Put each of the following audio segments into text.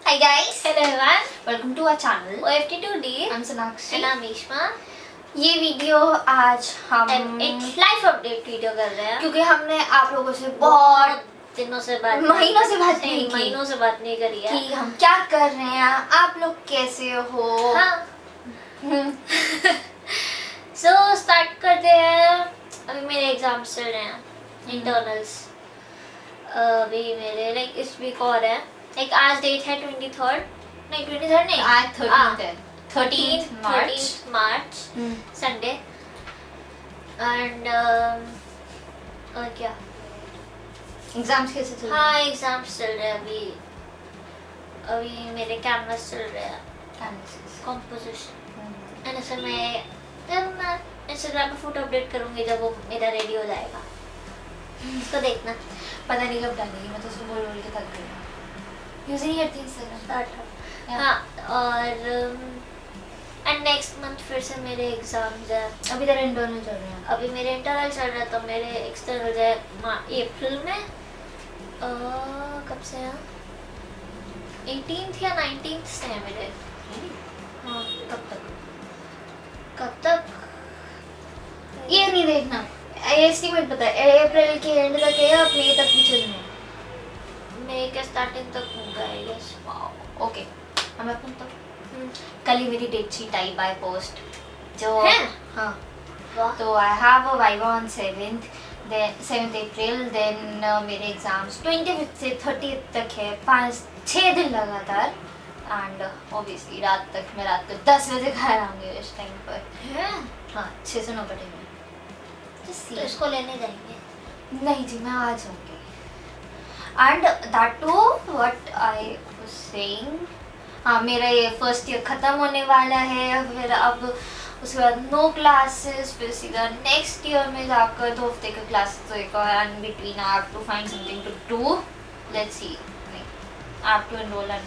Hi guys, Hello everyone, welcome to our channel. OFT2D I'm Sonakshi. and I'm Ishma. ये video आज हम एक live update video कर रहे हैं क्योंकि हमने आप लोगों से बहुत दिनों से बात महीनों से बात नहीं की महीनों से बात नहीं करी है कि हम क्या कर रहे हैं, आप लोग कैसे हो। हाँ सो स्टार्ट करते हैं। अभी मेरे एग्जाम्स चल रहे हैं इंटरनल्स। अभी मेरे लाइक इस वीक और है, लाइक आज डेट है 23rd नहीं 23rd नहीं आज 13th मार्च संडे एंड और क्या एग्जाम्स कैसे चल रहे हाँ एग्जाम्स चल रहे हैं। अभी मेरे कैनवस चल रहे हैं हैं? कॉम्पोजिशन एंड ऐसे मैं इंस्टाग्राम पे फोटो अपडेट करूँगी जब वो मेरा रेडी हो जाएगा, उसको देखना। पता नहीं कब डालेगी, मैं तो उसको बोल बोल के थक गई। यूज नहीं करती इंस्टाग्राम। हाँ और एंड नेक्स्ट मंथ फिर से मेरे एग्जाम्स हैं। अभी तेरे इंटरनल चल रहे हैं। अभी मेरे इंटरनल चल रहा है तो मेरे एक्सटर्नल है अप्रैल में। कब से हैं 18th या 19th से हैं मेरे। हाँ कब तक ये नहीं देखना, एस्टिमेट पता है अप्रैल के एंड तक है या मई तक भी चलना है? मई के स्टार्टिंग तक होगा आई गेस। ओके हम अपन तो कल ही मेरी डेट शीट आई बाय पोस्ट जो है? हाँ वाह तो I have a viva on 7th April. Then मेरे एग्जाम्स 25th से 30th तक है, 5-6 दिन लगातार। एंड ऑब्वियसली रात को 10 बजे घर आऊँगी इस टाइम पर। है हाँ 6 से 9 का टाइम है। तो इसको लेने जाएंगे। नहीं जी मैं आ जाऊँगी। And that to what I was saying, हाँ मेरा ये फर्स्ट ईयर ख़त्म होने वाला है, फिर अब उसके बाद नो क्लासेस, फिर सीधा नेक्स्ट ईयर में जाकर 2 हफ्ते का क्लासेस होएगा। And between I have to find something to do. Let's see, I have to enrol and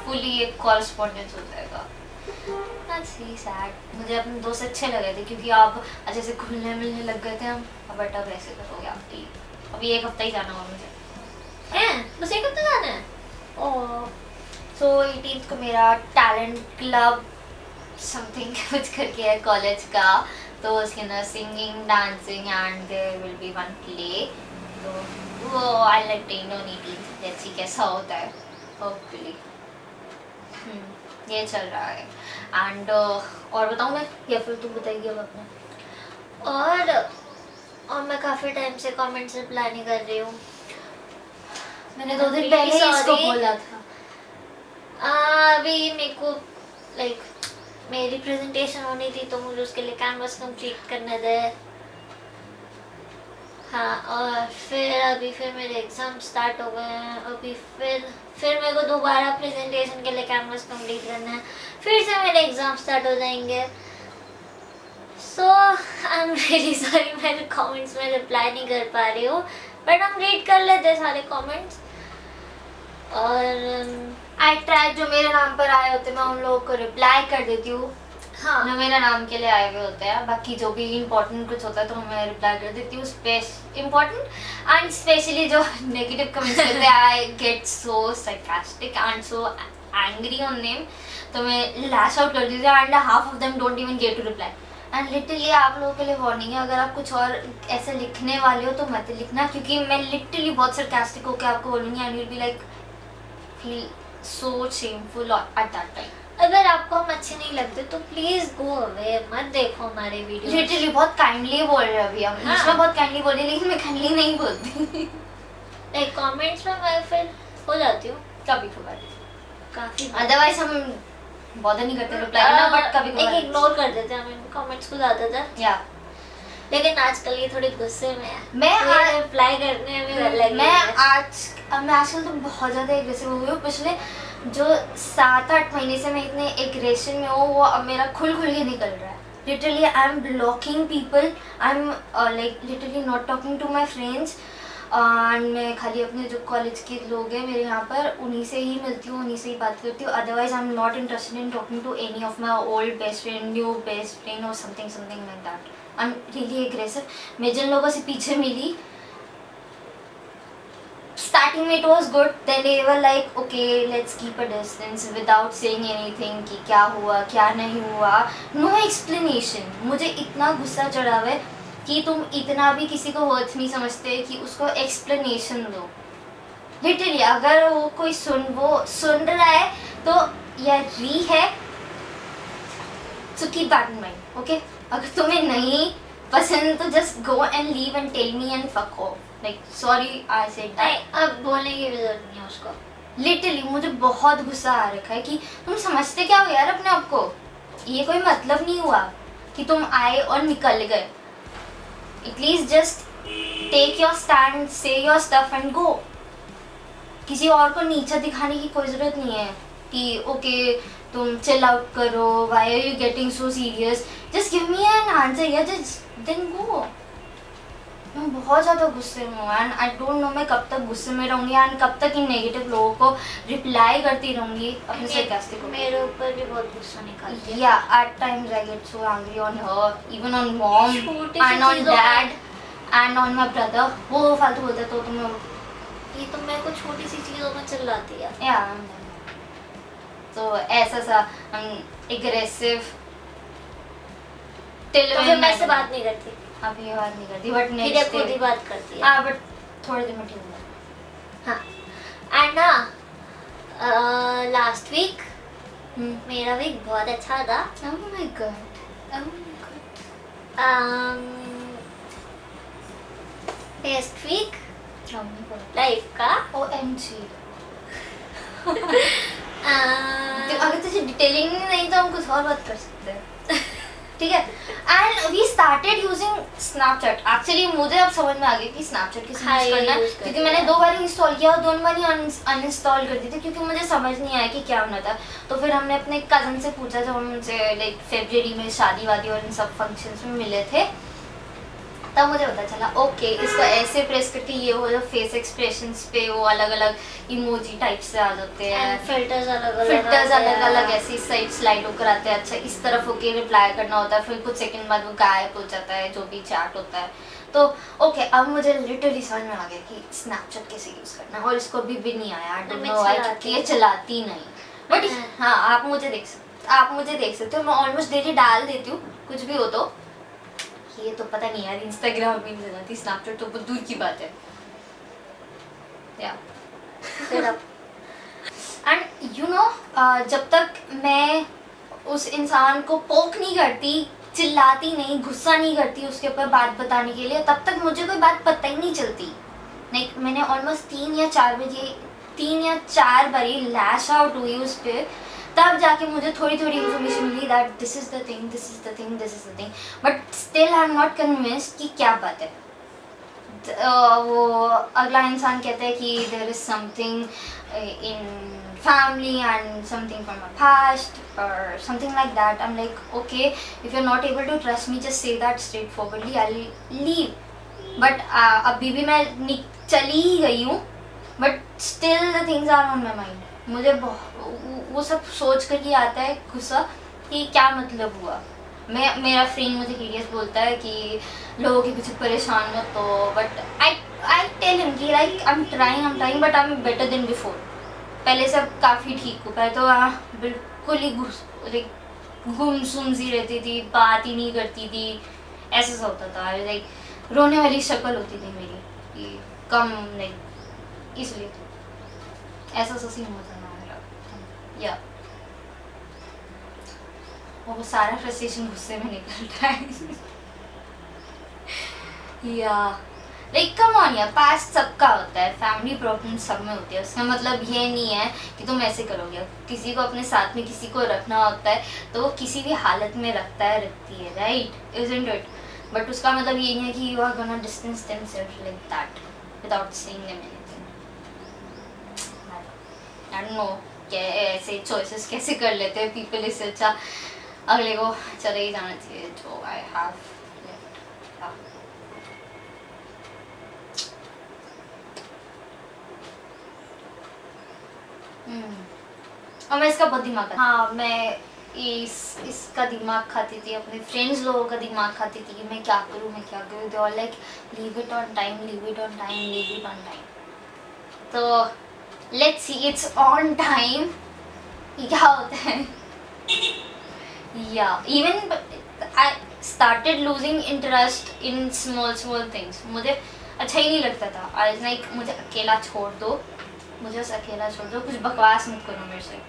fully एक कॉरेस्पॉन्डेंस हो जाएगा। That's really sad. मुझे अपने दोस्त अच्छे लगे थे क्योंकि अब अच्छे से घुलने मिलने लग गए थे हम। बट अब ऐसे करोगे आप भी, अभी 1 हफ्ता ही जाना होगा मुझे। हैं बस एक हफ्ता जाना है। ओह सो 18th को मेरा टैलेंट क्लब समथिंग कुछ करके है कॉलेज का, तो उसके अंदर singing dancing and there will be one play. तो वो I like to know 18th let's see कैसा होता है। होपफुली ये चल रहा है। एंड और बताऊँ मैं या फिर तू बताएगी अब अपना? और मैं काफ़ी टाइम से कमेंट्स रिप्लाई नहीं कर रही हूँ। मैंने 2 दिन पहले ही इसको Sorry. बोला था। अभी मेरे को लाइक मेरी प्रेजेंटेशन होनी थी तो मुझे उसके लिए कैनवस कंप्लीट करने दे। हाँ और फिर मेरे एग्जाम स्टार्ट हो गए हैं। अभी फिर मेरे को दोबारा प्रेजेंटेशन के लिए कैनवस कंप्लीट करना है, फिर से मेरे एग्जाम स्टार्ट हो जाएंगे। सो आई एम रियली सॉरी मेरे कमेंट्स में रिप्लाई नहीं कर पा रही हूँ, बट हम रीड कर लेते हैं सारे कमेंट्स। और आई ट्राई, जो मेरे नाम पर आए होते मैं उन लोगों को रिप्लाई कर देती हूँ। हाँ जो मेरे नाम के लिए आए हुए होते हैं, बाकी जो भी इम्पोर्टेंट कुछ होता है तो मैं रिप्लाई कर देती हूँ। इम्पोर्टेंट एंड स्पेशली जो नेगेटिव कमेंट्स करते हैं I get so sarcastic and so angry on them, तो मैं लैश आउट कर देती हूँ। And half of them don't even get to reply. And literally आप लोगों के लिए वार्निंग है, अगर आप कुछ और ऐसे लिखने वाले हो तो मत लिखना, क्योंकि मैं लिटरली बहुत sarcastic होकर आपको बोलूँगी and you will be like feel so shameful at that time. अगर आपको हम अच्छे नहीं लगते तो प्लीज गो अवे, मत देखो हमारे वीडियो। लिटरली बहुत काइंडली बोल रहे हैं अभी हम। हाँ। इसमें बहुत काइंडली बोल रही है लेकिन मैं काइंडली नहीं बोलती। लाइक कमेंट्स में मैं फिर हो जाती हूँ कभी कभार, काफी। अदरवाइज हम बॉदर नहीं करते रिप्लाई करना, बट कभी कभार इग्नोर कर देते हैं हम कमेंट्स को ज्यादातर। या लेकिन आजकल ये थोड़े गुस्से में है, मैं रिप्लाई करने में अलग मैं आजकल तो बहुत ज़्यादा एग्रेसिव हो गई हूँ। पिछले जो 7-8 महीने से मैं इतने एग्रेशन में हूँ, वो अब मेरा खुल के निकल रहा है। Literally I am blocking people, I am like literally not talking to my friends. And मैं खाली अपने जो कॉलेज के लोग हैं मेरे यहाँ पर उन्हीं से ही मिलती हूँ, उन्हीं से ही बात करती हूँ। Otherwise I am not interested in talking to any of my old best friend, new best friend और something like that. I am really aggressive. मैं जिन लोगों से पीछे मिली स्टार्टिंग में it was good, then they were like okay let's keep a distance without saying anything कि क्या हुआ क्या नहीं हुआ, नो एक्सप्लेनेशन. मुझे इतना गुस्सा चढ़ा हुआ है कि तुम इतना भी किसी को वर्थ नहीं समझते कि उसको एक्सप्लेनेशन दो. लिटरली अगर वो कोई सुन रहा है तो या री है, so keep that in mind, okay? अगर तुम्हें नहीं पसंद तो just go and leave and tell me and fuck off. Like sorry I said that. नहीं, अब बोलने की भी जरूरत नहीं है उसको. लिटरली मुझे बहुत गुस्सा आ रखा है कि तुम समझते क्या हो यार अपने आप को. ये कोई मतलब नहीं हुआ कि तुम आए और निकल गए. At least just take your stand, say your stuff and go. किसी और को नीचा दिखाने की कोई ज़रूरत नहीं है कि ओके तुम चिल आउट करो, why are you getting so serious, just give me an answer या जस्ट देन गो. मैं बहुत ज़्यादा गुस्से में हूँ एंड आई डोंट नो मैं कब तक गुस्से में रहूँगी एंड कब तक इन नेगेटिव लोगों को रिप्लाई करती रहूँगी अपने sarcastic को. मेरे ऊपर भी बहुत गुस्सा निकालती है. Yeah, at times I get so angry on her, even on mom छोटी सी and on चीज़ों dad and on my brother. वो फालतू बोलते तो तुम्हें ये तो मेरे को छोटी सी चीज़ों में चिल्लाती है. yeah. तो ऐसा सा aggressive till तो फिर मैं इससे बात नहीं करती. अभी ये बात नहीं करती बट फिर ये नेक्स्ट खुद ही बात करती है. हाँ बट थोड़े दिन में ठीक होगा. हाँ. एंड ना लास्ट वीक मेरा वीक बहुत अच्छा था. Oh my god. Oh my god. Best week Oh my god. Life का. OMG. अगर तुझे डिटेलिंग नहीं तो हम कुछ और बात कर सकते हैं. ठीक है. And we started using Snapchat. Actually मुझे अब समझ में आ गया कि स्नैपचैट कैसे हाँ, यूज करना है, use करते क्योंकि मैंने 2 बार इंस्टॉल किया और 2 बार ही अनइंस्टॉल कर दी थी क्योंकि मुझे समझ नहीं आया कि क्या होना था. तो फिर हमने अपने कज़न से पूछा जब हम उनसे लाइक फरवरी में शादी वादी और इन सब फंक्शंस में मिले थे, तब मुझे पता चला ओके इसको ऐसे प्रेस करके ये वो जो फेस एक्सप्रेशंस पे वो अलग अलग इमोजी टाइप से आ जाते हैं, फिल्टर्स फिल्टर्स अलग अलग ऐसी साइड स्लाइड होकर आते हैं. अच्छा इस तरफ होके रिप्लाई करना होता है, फिर कुछ सेकंड बाद वो गायब हो जाता है जो भी चैट होता है. तो ओके अब मुझे लिटरली समझ में आ गया कि स्नैपचैट कैसे यूज़ करना है और इसको अभी भी नहीं आया. आई डोंट नो व्हाई क्योंकि ये चलाती नहीं. बट हाँ आप मुझे देख सकते हो. मैं ऑलमोस्ट डेली डाल देती हूँ कुछ भी हो तो. ये तो पता नहीं यार इंस्टाग्राम भी नहीं चलाती, स्नैपचैट तो बहुत दूर की बात है. या एंड यू नो जब तक मैं उस इंसान को पोक नहीं करती, चिल्लाती नहीं, गुस्सा नहीं करती उसके ऊपर बात बताने के लिए, तब तक मुझे कोई बात पता ही नहीं चलती. लाइक मैंने ऑलमोस्ट 3 या 4 बारी लैश आउट हुई उस पर, तब जाके मुझे थोड़ी इन्फॉर्मेशन मिली that this is the thing. But still I am not convinced कि क्या बात है. वो अगला इंसान कहता है कि there is something in family and something from my past or something like that. I'm like okay, if you're not able to trust me just say that straightforwardly, I'll leave. But अभी भी मैं चली ही गई हूँ but still the things are on my mind. मुझे वो सब सोच कर ही आता है गुस्सा कि क्या मतलब हुआ. मेरा फ्रेंड मुझे हिडियस बोलता है कि लोगों के पीछे परेशान मत हो, बट आई टेल हिम कि like I am trying but I am better than before. पहले सब काफ़ी ठीक हो पाए तो बिल्कुल ही गुमसुम सी रहती थी, बात ही नहीं करती थी, ऐसा सा होता था. लाइक रोने वाली शक्ल होती थी मेरी कि कम नहीं, इसलिए ऐसा सा सीन होता था मेरा. या वो सारा फ्रस्ट्रेशन गुस्से में निकल रहा है. या लाइक कम ऑन यार, पास्ट सबका होता है, फैमिली प्रॉब्लम सब में होती है. उसका मतलब ये नहीं है कि तुम ऐसे करोगे. किसी को अपने साथ में किसी को रखना होता है तो वो किसी भी हालत में रखती है, राइट, इजंट इट. बट उसका मतलब ये नहीं है कि you are gonna distance themselves like that without saying them anything. I don't know क्या ऐसे चॉइसेस कैसे कर लेते हैं पीपल. इससे अच्छा अगले को चले ही जाना चाहिए जो आई हैव. और मैं इसका बहुत दिमाग, हाँ मैं इसका दिमाग खाती थी, अपने फ्रेंड्स लोगों का दिमाग खाती थी कि मैं क्या करूँ. They all like leave it on time. तो let's see it's on time क्या होता है. या even I started losing interest in small things. मुझे अच्छा ही नहीं लगता था. आई वाज लाइक मुझे अकेला छोड़ दो, मुझे बस अकेला छोड़ दो, कुछ बकवास मत करो मेरे से.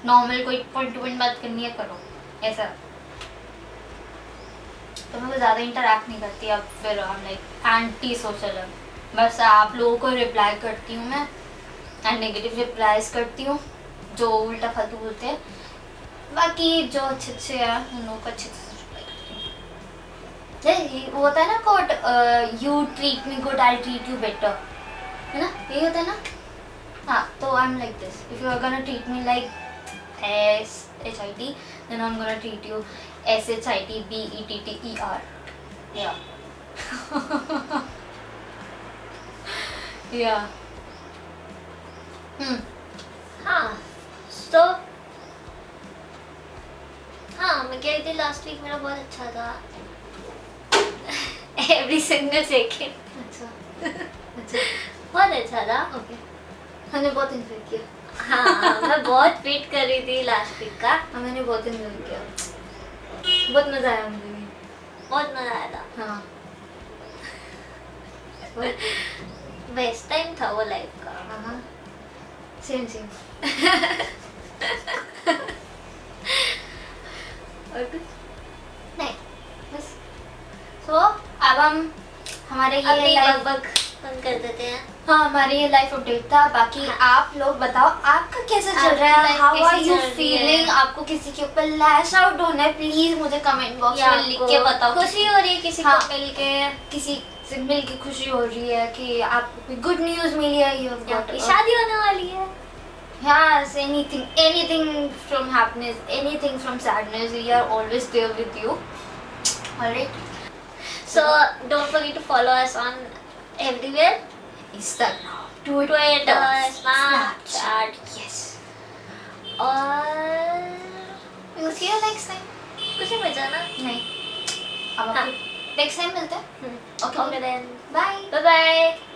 नॉर्मल कोई पॉइंट टू पॉइंट बात करनी है करो ऐसा. तो मैं ज़्यादा इंटरेक्ट नहीं करती अब. फिर लाइक एंटी सोशल है. बस आप लोगों को रिप्लाई करती हूँ मैं एंड नेगेटिव रिप्लाईज करती हूँ जो उल्टा फालतू बोलते हैं. बाकी जो अच्छे हैं उन लोगों को अच्छे से रिप्लाई करती हूँ. ये वो होता है ना quote, you treat me good I treat you better, है ना, यही होता है ना. हाँ, तो I am like this. If you are gonna treat me like SHIT, then I'm gonna treat you SHITBETTER. Yeah. Yeah. हाँ तो हाँ मैं कह रही थी लास्ट वीक मेरा बहुत अच्छा था. एवरी सिंगल सेकेंड अच्छा. अच्छा. बहुत अच्छा था. ओके. मैंने बहुत एंजॉय किया. हाँ मैं बहुत वेट कर रही थी लास्ट वीक का. हाँ, मैंने बहुत एंजॉय किया. बहुत मज़ा आया मुझे भी. बहुत मजा आया था. हाँ. बेस्ट टाइम था वो लाइफ का. हाँ. सेम. और कुछ नहीं, बस. तो अब हम हमारे ये अपनी लाइफ, बक बंद कर देते हैं. हाँ हमारे ये लाइफ अपडेट था. बाकी हाँ. आप लोग बताओ आपका कैसे चल आपकी रहा है. life हाउ कैसी आर यू चल रही फीलिंग. है? आपको किसी के ऊपर लैश आउट होना है, प्लीज मुझे कमेंट बॉक्स या में लिख के बताओ. खुशी हो रही है किसी हाँ. को मिलके, किसी से मिल के खुशी हो रही है कि आपको कोई गुड न्यूज़ मिली है. यू हैव या गॉट आपकी शादी होने वाली है. Yes, anything from happiness, anything from sadness, we are always there with you. Alright? So don't forget to follow us on everywhere. Instagram, Twitter, Snapchat. Yes. और We'll see you next time. कुछ ही बचा ना. नहीं. अब हाँ. next time मिलते हैं. Okay then. Bye. Bye bye.